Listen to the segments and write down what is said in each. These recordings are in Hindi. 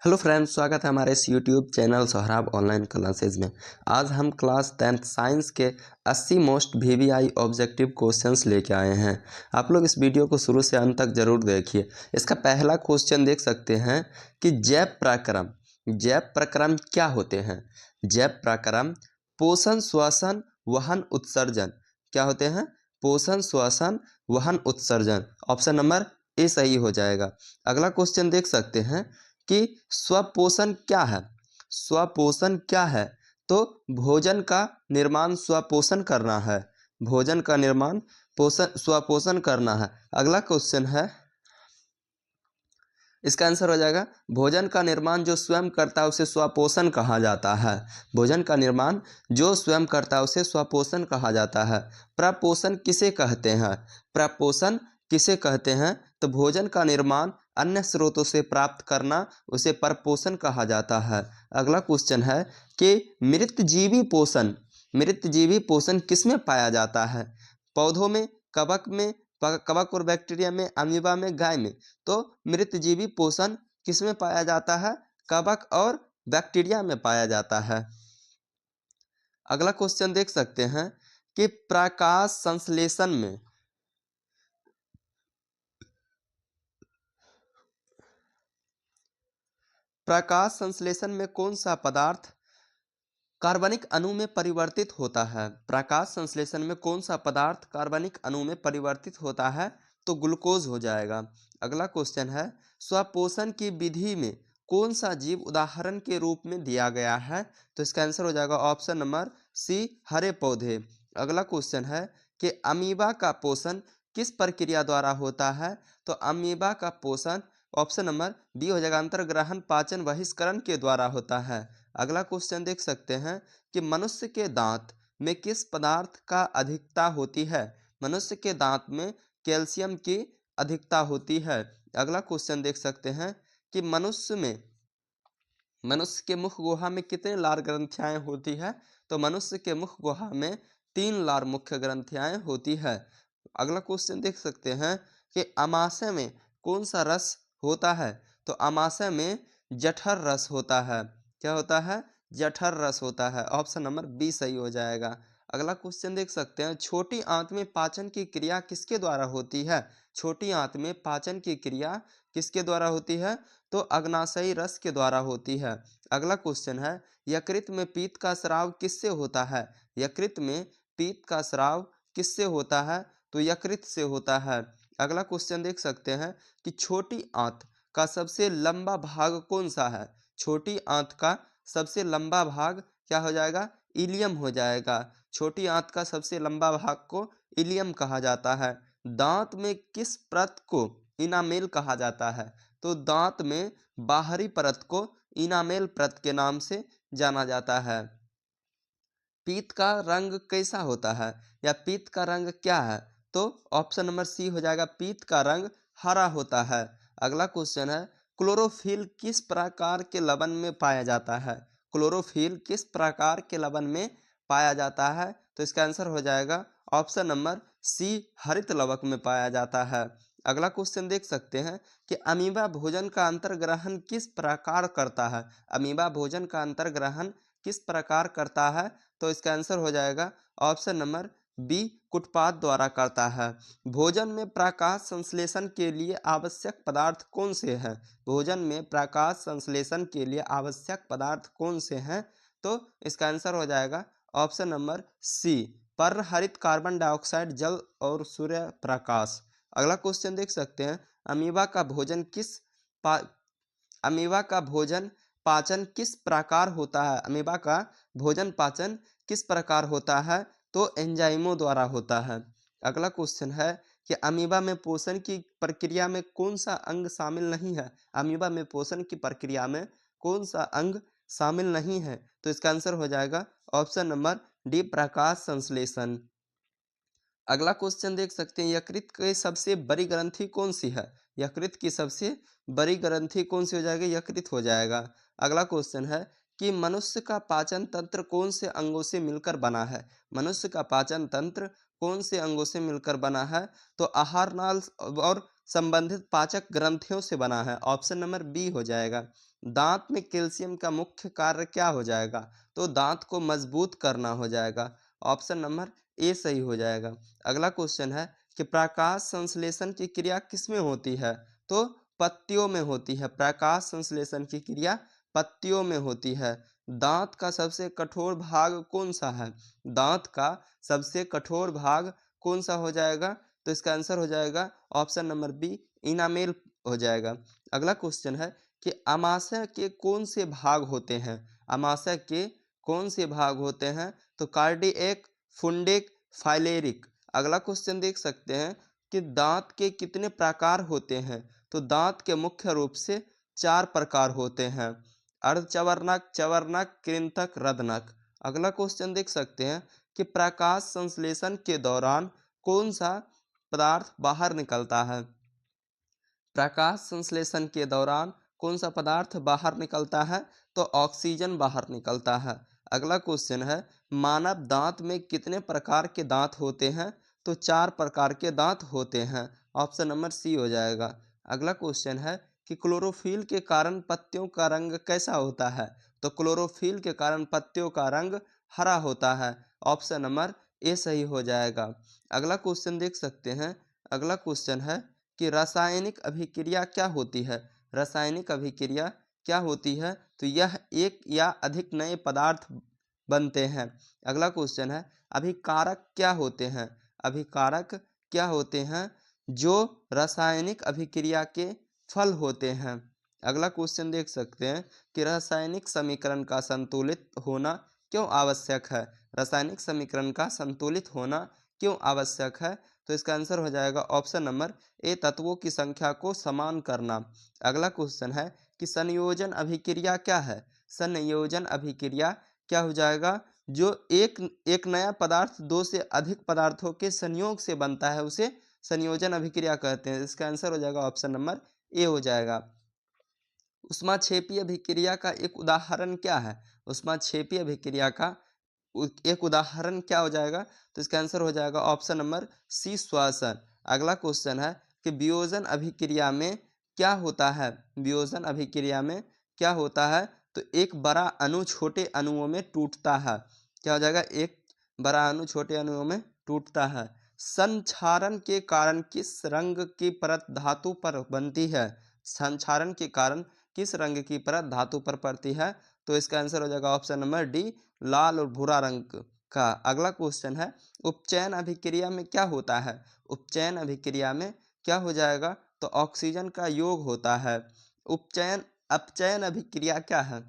हेलो फ्रेंड्स, स्वागत है हमारे इस YouTube channel Sohrab online classes में। आज हम क्लास 10th साइंस के 80 मोस्ट वीवीआई ऑब्जेक्टिव क्वेश्चंस लेके आए हैं। आप लोग इस वीडियो को शुरू से अंत तक जरूर देखिए। इसका पहला क्वेश्चन देख सकते हैं कि जैव प्रक्रम क्या होते हैं। जैव प्रक्रम पोषण, श्वसन, वहन, उत्सर्जन क्या होते हैं? पोषण, श्वसन, वहन, उत्सर्जन। ऑप्शन नंबर ए सही हो जाएगा। अगला क्वेश्चन देख सकते हैं कि स्वपोषण क्या है। स्वपोषण क्या है? तो भोजन का निर्माण स्वपोषण करना है। भोजन का निर्माण पोषण स्वपोषण करना है। अगला क्वेश्चन है, इसका आंसर हो जाएगा भोजन का निर्माण जो स्वयं करता है उसे स्वपोषण कहा जाता है। भोजन का निर्माण जो स्वयं करता है उसे स्वपोषण कहा जाता है। प्रपोषण किसे कहते हैं? प्रपोषण किसे कहते हैं? तो भोजन का निर्माण अन्य स्रोतों से प्राप्त करना उसे परपोषण कहा जाता है। अगला क्वेश्चन है कि मृतजीवी पोषण किसमें पाया जाता है? पौधों में, कवक और बैक्टीरिया में, अमीबा में, गाय में। तो मृतजीवी पोषण किसमें पाया जाता है? कवक और बैक्टीरिया में पाया जाता है। अगला क्वेश्चन देख सकते हैं कि प्रकाश संश्लेषण में कौन सा पदार्थ कार्बनिक अणु में परिवर्तित होता है? प्रकाश संश्लेषण में कौन सा पदार्थ कार्बनिक अणु में परिवर्तित होता है? तो ग्लूकोज हो जाएगा। अगला क्वेश्चन है, स्वपोषण की विधि में कौन सा जीव उदाहरण के रूप में दिया गया है? तो इसका आंसर हो जाएगा ऑप्शन नंबर सी, हरे पौधे। अगला क्वेश्चन है कि अमीबा का पोषण किस प्रक्रिया द्वारा होता है? तो अमीबा का पोषण ऑप्शन नंबर बी हो जाएगा, अंतर्ग्रहण, पाचन, बहिष्करण के द्वारा होता है। अगला क्वेश्चन देख सकते हैं कि मनुष्य के दांत में किस पदार्थ का अधिकता होती है? मनुष्य के दांत में कैल्शियम की अधिकता होती है। अगला क्वेश्चन देख सकते हैं कि मनुष्य के मुख गुहा में कितने लार ग्रंथियां होती है? तो मनुष्य के मुख गुहा में 3 लार मुख्य ग्रंथियां होती है। अगला क्वेश्चन देख सकते हैं कि अमाशय में कौन सा रस होता है? तो अमाशय में जठर रस होता है। क्या होता है? जठर रस होता है। ऑप्शन नंबर बी सही हो जाएगा। अगला क्वेश्चन देख सकते हैं, छोटी आंत में पाचन की क्रिया किसके द्वारा होती है? छोटी आंत में पाचन की क्रिया किसके द्वारा होती है? तो अग्नाशयी रस के द्वारा होती है। अगला क्वेश्चन है, यकृत में पीत का स्राव किससे होता है? यकृत में पीत का स्राव किससे होता है? तो यकृत से होता है। अगला क्वेश्चन देख सकते हैं कि छोटी आंत का सबसे लंबा भाग कौन सा है? छोटी आंत का सबसे लंबा भाग क्या हो जाएगा? इलियम हो जाएगा। छोटी आंत का सबसे लंबा भाग को इलियम कहा जाता है। दांत में किस परत को इनामेल कहा जाता है? तो दांत में बाहरी परत को इनामेल परत के नाम से जाना जाता है। पीत का रंग कैसा होता है या पीत का रंग क्या है? तो ऑप्शन नंबर सी हो जाएगा, पीत का रंग हरा होता है। अगला क्वेश्चन है, क्लोरोफिल किस प्रकार के लवण में पाया जाता है? क्लोरोफिल किस प्रकार के लवण में पाया जाता है? तो इसका आंसर हो जाएगा ऑप्शन नंबर सी, हरित लवक में पाया जाता है। अगला क्वेश्चन देख सकते हैं कि अमीबा भोजन का अंतर्ग्रहण किस प्रकार करता है? अमीबा भोजन का अंतर्ग्रहण किस प्रकार करता है? तो इसका आंसर हो जाएगा ऑप्शन नंबर बी, कुटपाद द्वारा करता है। भोजन में प्रकाश संश्लेषण के लिए आवश्यक पदार्थ कौन से हैं? भोजन में प्रकाश संश्लेषण के लिए आवश्यक पदार्थ कौन से हैं? तो इसका आंसर हो जाएगा ऑप्शन नंबर सी, पर्णहरित कार्बन डाइऑक्साइड, जल और सूर्य प्रकाश। अगला क्वेश्चन देख सकते हैं, अमीबा का भोजन अमीबा का भोजन पाचन किस प्रकार होता है? अमीबा का भोजन पाचन किस प्रकार होता है? तो एंजाइमों द्वारा होता है। अगला क्वेश्चन है कि अमीबा में पोषण की प्रक्रिया में कौन सा अंग शामिल नहीं है? अमीबा में पोषण की प्रक्रिया में कौन सा अंग शामिल नहीं है? तो इसका आंसर हो जाएगा ऑप्शन नंबर डी, प्रकाश संश्लेषण। अगला क्वेश्चन देख सकते हैं, यकृत की सबसे बड़ी ग्रंथि कौन सी है? यकृत की सबसे बड़ी ग्रंथि कौन सी हो जाएगी? यकृत हो जाएगा। अगला क्वेश्चन है कि मनुष्य का पाचन तंत्र कौन से अंगों से मिलकर बना है? मनुष्य का पाचन तंत्र कौन से अंगों से मिलकर बना है? तो आहार नाल और संबंधित पाचक ग्रंथियों से बना है? ऑप्शन नंबर बी हो जाएगा। दांत में कैल्शियम का मुख्य कार्य क्या हो जाएगा? तो दांत को मजबूत करना हो जाएगा। ऑप्शन नंबर ए सही हो जाएगा। अगला क्वेश्चन है कि प्रकाश संश्लेषण की क्रिया किसमें होती है? तो पत्तियों में होती है। प्रकाश संश्लेषण की क्रिया पत्तियों में होती है। दांत का सबसे कठोर भाग कौन सा है? दांत का सबसे कठोर भाग कौन सा हो जाएगा? तो इसका आंसर हो जाएगा ऑप्शन नंबर बी, इनामेल हो जाएगा। अगला क्वेश्चन है कि अमाशय के कौन से भाग होते हैं? अमाशय के कौन से भाग होते हैं? तो कार्डिएक, फुंडिक, फाइलेरिक। अगला क्वेश्चन देख सकते हैं कि दांत के कितने प्रकार होते हैं? तो दांत के मुख्य रूप से 4 प्रकार होते हैं। अर्धचवर्णक, चवर्णक, कृंतक, रत्नक। अगला क्वेश्चन देख सकते हैं कि प्रकाश संश्लेषण के दौरान कौन सा पदार्थ बाहर निकलता है? प्रकाश संश्लेषण के दौरान कौन सा पदार्थ बाहर निकलता है? तो ऑक्सीजन बाहर निकलता है। अगला क्वेश्चन है मानव दांत में कितने प्रकार के दांत होते हैं? तो 4 प्रकार के दांत होते हैं। ऑप्शन नंबर सी हो जाएगा। अगला क्वेश्चन है कि क्लोरोफिल के कारण पत्तियों का रंग कैसा होता है? तो क्लोरोफिल के कारण पत्तियों का रंग हरा होता है। ऑप्शन नंबर ए सही हो जाएगा। अगला क्वेश्चन देख सकते हैं। अगला क्वेश्चन है कि रासायनिक अभिक्रिया क्या होती है? रासायनिक अभिक्रिया क्या होती है? तो यह एक या अधिक नए पदार्थ बनते हैं। अगला क्वेश्चन है अभिकारक क्या होते हैं? अभिकारक क्या होते हैं? जो रासायनिक अभिक्रिया के फल होते हैं। अगला क्वेश्चन देख सकते हैं कि रासायनिक समीकरण का संतुलित होना क्यों आवश्यक है? रासायनिक समीकरण का संतुलित होना क्यों आवश्यक है? तो इसका आंसर हो जाएगा ऑप्शन नंबर ए, तत्वों की संख्या को समान करना। अगला क्वेश्चन है कि संयोजन अभिक्रिया क्या है? संयोजन अभिक्रिया क्या हो जाएगा? जो एक नया पदार्थ 2 से अधिक पदार्थों के संयोग से बनता है उसे संयोजन अभिक्रिया कहते हैं। इसका आंसर हो जाएगा ऑप्शन नंबर ए हो जाएगा। ऊष्माक्षेपी अभिक्रिया का एक उदाहरण क्या है? ऊष्माक्षेपी अभिक्रिया का एक उदाहरण क्या हो जाएगा? तो इसका आंसर हो जाएगा ऑप्शन नंबर सी, श्वसन। अगला क्वेश्चन है कि वियोजन अभिक्रिया में क्या होता है? वियोजन अभिक्रिया में क्या होता है? तो एक बड़ा अणु छोटे अणुओं में टूटता है। क्या हो जाएगा? एक बड़ा अणु छोटे अणुओं में टूटता है। संक्षारण के कारण किस रंग की परत धातु पर बनती है? संक्षारण के कारण किस रंग की परत धातु पर पड़ती है? तो इसका आंसर हो जाएगा ऑप्शन नंबर डी, लाल और भूरा रंग का। अगला क्वेश्चन है उपचयन अभिक्रिया में क्या होता है? उपचयन अभिक्रिया में क्या हो जाएगा? तो ऑक्सीजन का योग होता है। अपचयन अभिक्रिया क्या है?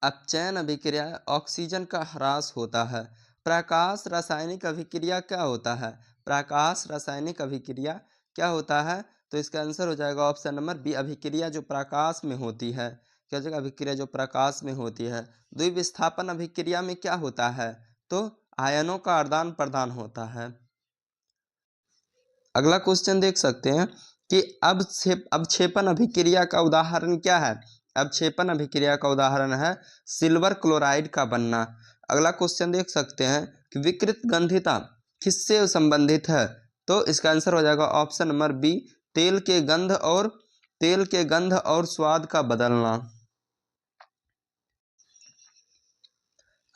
अपचयन अभिक्रिया ऑक्सीजन का ह्रास होता है। प्रकाश रासायनिक अभिक्रिया क्या होता है? प्रकाश रासायनिक अभिक्रिया क्या होता है? तो इसका आंसर हो जाएगा ऑप्शन नंबर बी, अभिक्रिया जो प्रकाश में होती है। क्या हो जाएगा? अभिक्रिया जो प्रकाश में होती है। द्विविस्थापन अभिक्रिया में क्या होता है? तो आयनों का आदान प्रदान होता है। अगला क्वेश्चन देख सकते हैं कि अवक्षेपण अभिक्रिया का उदाहरण क्या है? अवक्षेपण अभिक्रिया का उदाहरण है सिल्वर क्लोराइड का बनना। अगला क्वेश्चन देख सकते हैं कि विकृत गंधिता किससे संबंधित है? तो इसका आंसर हो जाएगा ऑप्शन नंबर बी, तेल के गंध और स्वाद का बदलना।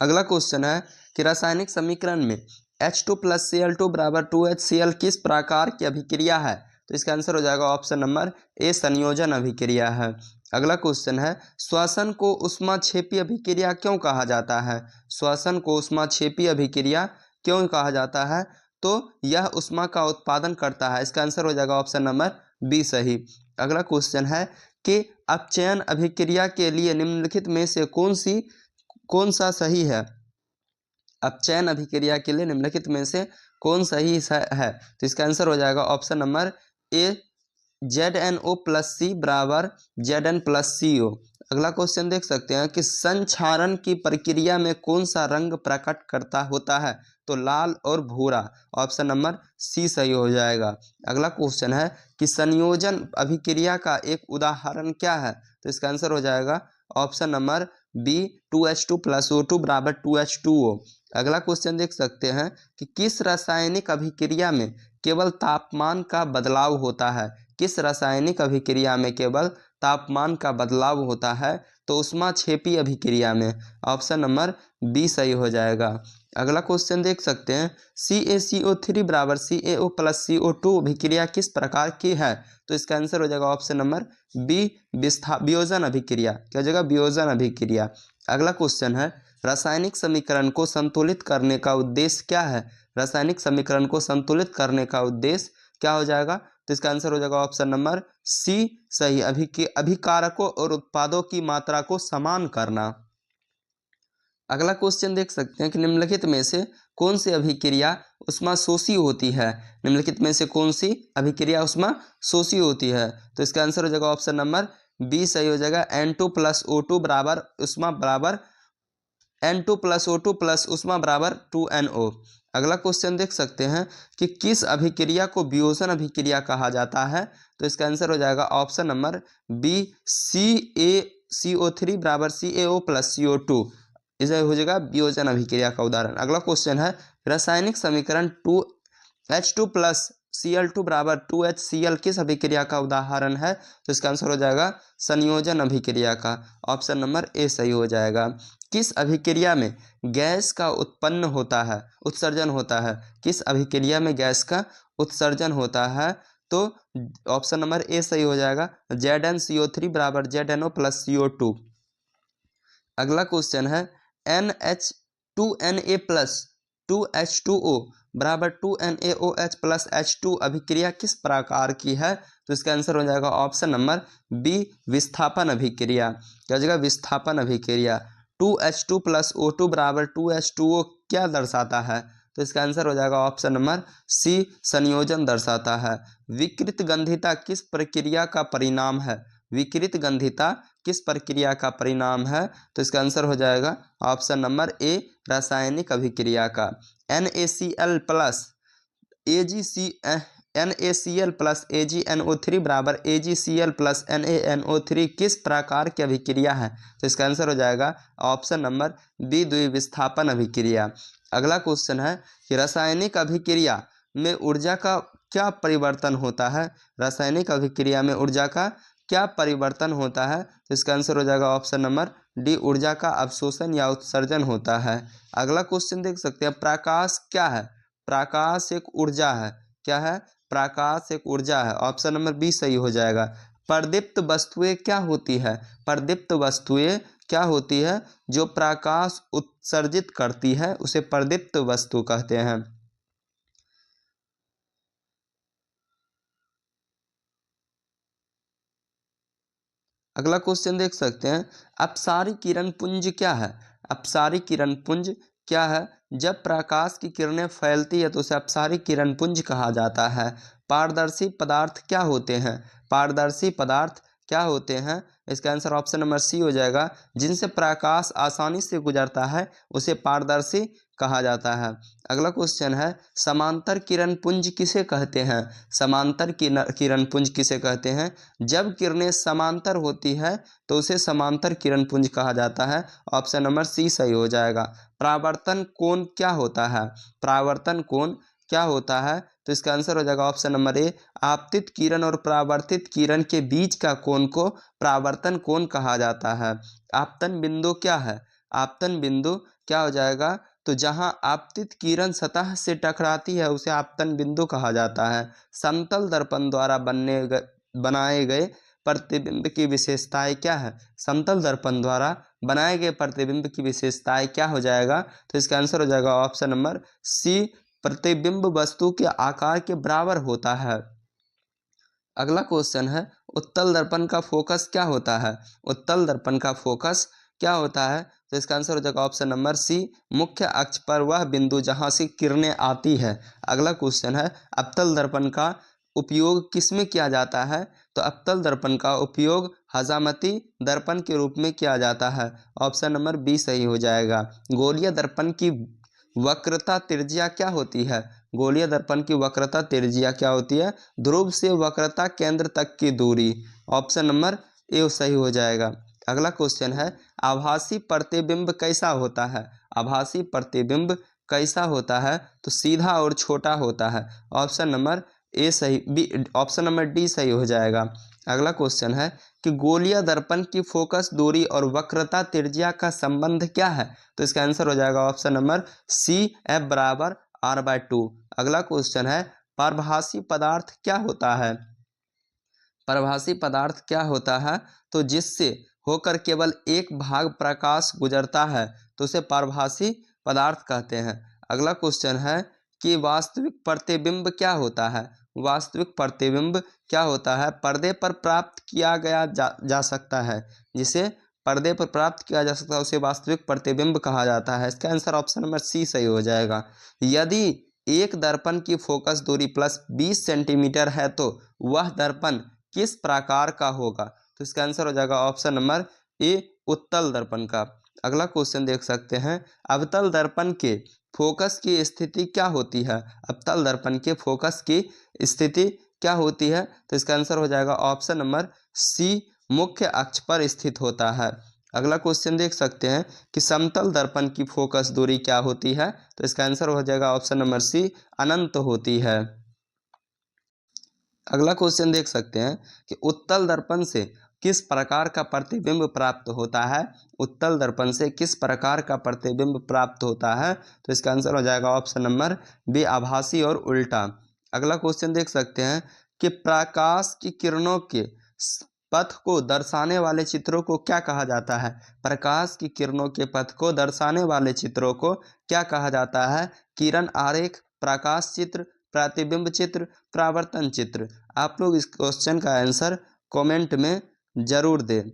अगला क्वेश्चन है कि रासायनिक समीकरण में H2+Cl2 बराबर 2HCl किस प्रकार की अभिक्रिया है? तो इसका आंसर हो जाएगा ऑप्शन नंबर ए, संयोजन अभिक्रिया है। अगला क्वेश्चन है श्वसन को ऊष्माक्षेपी अभिक्रिया क्यों कहा जाता है? श्वसन को ऊष्माक्षेपी अभिक्रिया क्यों कहा जाता है? तो यह ऊष्मा का उत्पादन करता है। इसका आंसर हो जाएगा ऑप्शन नंबर बी सही। अगला क्वेश्चन है कि अपचयन अभिक्रिया के लिए निम्नलिखित में से कौन सा सही है? अपचयन अभिक्रिया के लिए निम्नलिखित में से कौन सही है? तो इसका आंसर हो जाएगा ऑप्शन नंबर ए, ZnO+C बराबर Zn+CO। अगला क्वेश्चन देख सकते हैं कि संक्षारण की प्रक्रिया में कौन सा रंग प्रकट होता है? तो लाल और भूरा। ऑप्शन नंबर सी सही हो जाएगा। अगला क्वेश्चन है कि संयोजन अभिक्रिया का एक उदाहरण क्या है? तो इसका आंसर हो जाएगा ऑप्शन नंबर बी, 2H2+O2 बराबर 2H2O। अगला क्वेश्चन देख सकते हैं कि किस रासायनिक अभिक्रिया में केवल तापमान का बदलाव होता है। किस रासायनिक अभिक्रिया में केवल तापमान का बदलाव होता है, तो ऊष्माक्षेपी अभिक्रिया में। ऑप्शन नंबर बी सही हो जाएगा। अगला क्वेश्चन देख सकते हैं CaCO3 बराबर CaO प्लस CO2 अभिक्रिया किस प्रकार की है, तो इसका आंसर हो जाएगा ऑप्शन नंबर बी वियोजन अभिक्रिया। क्या हो जाएगा? वियोजन अभिक्रिया। अगला क्वेश्चन है रासायनिक समीकरण को संतुलित करने का उद्देश्य क्या है। रासायनिक समीकरण को संतुलित करने का उद्देश्य क्या हो जाएगा, तो इसका आंसर हो जाएगा ऑप्शन नंबर सी सही। अभिकारकों और उत्पादों की मात्रा को समान करना। अगला क्वेश्चन देख सकते हैं कि निम्नलिखित में से कौन सी अभिक्रिया ऊष्माशोषी होती है। निम्नलिखित में से कौन सी अभिक्रिया ऊष्माशोषी होती है, तो इसका आंसर हो जाएगा ऑप्शन नंबर बी सही हो जाएगा। N2 प्लस O2 बराबर ऊष्मा बराबर N2 प्लस O2 प्लस ऊष्मा बराबर 2NO। अगला क्वेश्चन देख सकते हैं कि किस अभिक्रिया को वियोजन अभिक्रिया कहा जाता है, तो इसका आंसर हो जाएगा ऑप्शन नंबर बी CaCO3 बराबर CaO प्लस CO2। इसे हो जाएगा वियोजन अभिक्रिया का उदाहरण। अगला क्वेश्चन है रासायनिक समीकरण 2H2 प्लस Cl2 बराबर 2HCl किस अभिक्रिया का उदाहरण है, तो इसका आंसर हो जाएगा संयोजन अभिक्रिया का। ऑप्शन नंबर ए सही हो जाएगा। किस अभिक्रिया में गैस का उत्सर्जन होता है। किस अभिक्रिया में गैस का उत्सर्जन होता है, तो ऑप्शन नंबर ए सही हो जाएगा। ZnCO3 बराबर ZnO प्लस CO2। अगला क्वेश्चन है NH2Na प्लस 2H2O बराबर 2NaOH प्लस H2 अभिक्रिया किस प्रकार की है, तो इसका आंसर हो जाएगा ऑप्शन नंबर बी विस्थापन अभिक्रिया। क्या हो जाएगा? विस्थापन अभिक्रिया। 2H2 प्लस O2 बराबर 2H2O क्या दर्शाता है, तो इसका आंसर हो जाएगा ऑप्शन नंबर सी संयोजन दर्शाता है। विकृत गंधिता किस प्रक्रिया का परिणाम है। विकृत गंधिता किस प्रक्रिया का परिणाम है, तो इसका आंसर हो जाएगा ऑप्शन नंबर ए रासायनिक अभिक्रिया का। NaCl plus AgNaCl plus AgNO3 बराबर AgCl प्लस NaNO3 किस प्रकार की अभिक्रिया है, तो इसका आंसर हो जाएगा ऑप्शन नंबर बी द्विविस्थापन अभिक्रिया। अगला क्वेश्चन है कि रासायनिक अभिक्रिया में ऊर्जा का क्या परिवर्तन होता है। रासायनिक अभिक्रिया में ऊर्जा का क्या परिवर्तन होता है, तो इसका आंसर हो जाएगा ऑप्शन नंबर डी ऊर्जा का अवशोषण या उत्सर्जन होता है। अगला क्वेश्चन देख सकते हैं प्रकाश क्या है। प्रकाश एक ऊर्जा है। क्या है? प्रकाश एक ऊर्जा है। ऑप्शन नंबर बी सही हो जाएगा। प्रदीप्त वस्तुएं क्या होती है। प्रदीप्त वस्तुएं क्या होती है जो प्रकाश उत्सर्जित करती है, उसे प्रदीप्त वस्तु कहते हैं। अगला क्वेश्चन देख सकते हैं अपसारी किरण पुंज क्या है। अपसारी किरण पुंज क्या है? जब प्रकाश की किरणें फैलती है तो उसे अपसारी किरण पुंज कहा जाता है। पारदर्शी पदार्थ क्या होते हैं। पारदर्शी पदार्थ क्या होते हैं, इसका आंसर ऑप्शन नंबर सी हो जाएगा। जिनसे प्रकाश आसानी से गुजरता है उसे पारदर्शी कहा जाता है। अगला क्वेश्चन है समांतर किरण पुंज किसे कहते हैं। समांतर किरण पुंज किसे कहते हैं? जब किरणें समांतर होती है तो उसे समांतर किरण पुंज कहा जाता है। ऑप्शन नंबर सी सही हो जाएगा। परावर्तन कोण क्या होता है। परावर्तन कोण क्या होता है, तो इसका आंसर हो जाएगा ऑप्शन नंबर ए आपतित किरण और परावर्तित किरण के बीच का कोण को परावर्तन कोण कहा जाता है। आपतन बिंदु क्या है। आपतन बिंदु क्या हो जाएगा, तो जहां आपतित किरण सतह से टकराती है उसे आपतन बिंदु कहा जाता है। समतल दर्पण द्वारा बनाए गए प्रतिबिंब की विशेषताएं क्या है। समतल दर्पण द्वारा बनाए गए प्रतिबिंब की विशेषताएं क्या हो जाएगा, तो इसका आंसर हो जाएगा ऑप्शन नंबर सी प्रतिबिंब वस्तु के आकार के बराबर होता है। अगला क्वेश्चन है उत्तल दर्पण का फोकस क्या होता है। उत्तल दर्पण का फोकस क्या होता है, तो इसका आंसर हो जाएगा ऑप्शन नंबर सी मुख्य अक्ष पर वह बिंदु जहां से किरणें आती है। अगला क्वेश्चन है अवतल दर्पण का उपयोग किसमें किया जाता है, तो अवतल दर्पण का उपयोग हजामती दर्पण के रूप में किया जाता है। ऑप्शन नंबर बी सही हो जाएगा। गोलीय दर्पण की वक्रता त्रिज्या क्या होती है। गोलीय दर्पण की वक्रता त्रिज्या क्या होती है, ध्रुव से वक्रता केंद्र तक की दूरी। ऑप्शन नंबर ए सही हो जाएगा। अगला क्वेश्चन है आभासी प्रतिबिंब कैसा होता है। आभासी प्रतिबिंब कैसा होता है, तो सीधा और छोटा होता है। ऑप्शन नंबर ए सही, बी ऑप्शन नंबर डी सही हो जाएगा। अगला क्वेश्चन है कि गोलीय दर्पण की फोकस दूरी और वक्रता त्रिज्या का संबंध क्या है, तो इसका आंसर हो जाएगा ऑप्शन नंबर सी एफ बराबर r/2। अगला क्वेश्चन है परभासी पदार्थ क्या होता है। परभासी पदार्थ क्या होता है, तो जिससे होकर केवल एक भाग प्रकाश गुजरता है तो उसे परभासी पदार्थ कहते हैं। अगला क्वेश्चन है कि वास्तविक प्रतिबिंब क्या होता है। वास्तविक प्रतिबिंब क्या होता है, पर्दे पर प्राप्त किया गया जा सकता है, जिसे पर्दे पर प्राप्त किया जा सकता है उसे वास्तविक प्रतिबिंब कहा जाता है। इसका आंसर ऑप्शन नंबर सी सही हो जाएगा। यदि एक दर्पण की फोकस दूरी प्लस 20 सेंटीमीटर है तो वह दर्पण किस प्रकार का होगा, तो इसका आंसर हो जाएगा ऑप्शन नंबर ए उत्तल दर्पण का। अगला क्वेश्चन देख सकते हैं अवतल दर्पण के फोकस की स्थिति क्या होती है। अवतल दर्पण के फोकस की स्थिति क्या होती है, तो इसका आंसर हो जाएगा ऑप्शन नंबर सी मुख्य अक्ष पर स्थित होता है। अगला क्वेश्चन देख सकते हैं कि समतल दर्पण की फोकस दूरी क्या होती है, तो इसका आंसर हो जाएगा ऑप्शन नंबर सी अनंत होती है। अगला क्वेश्चन देख सकते हैं कि उत्तल दर्पण से किस प्रकार का प्रतिबिंब प्राप्त होता है। उत्तल दर्पण से किस प्रकार का प्रतिबिंब प्राप्त होता है, तो इसका आंसर हो जाएगा ऑप्शन नंबर बी आभासी और उल्टा। अगला क्वेश्चन देख सकते हैं कि प्रकाश की किरणों के पथ को दर्शाने वाले चित्रों को क्या कहा जाता है। प्रकाश की किरणों के पथ को दर्शाने वाले चित्रों को क्या कहा जाता है। किरण आरेख, प्रकाश चित्र, प्रतिबिंब चित्र, परावर्तन चित्र। आप लोग इस क्वेश्चन का आंसर कमेंट में जरूर दें।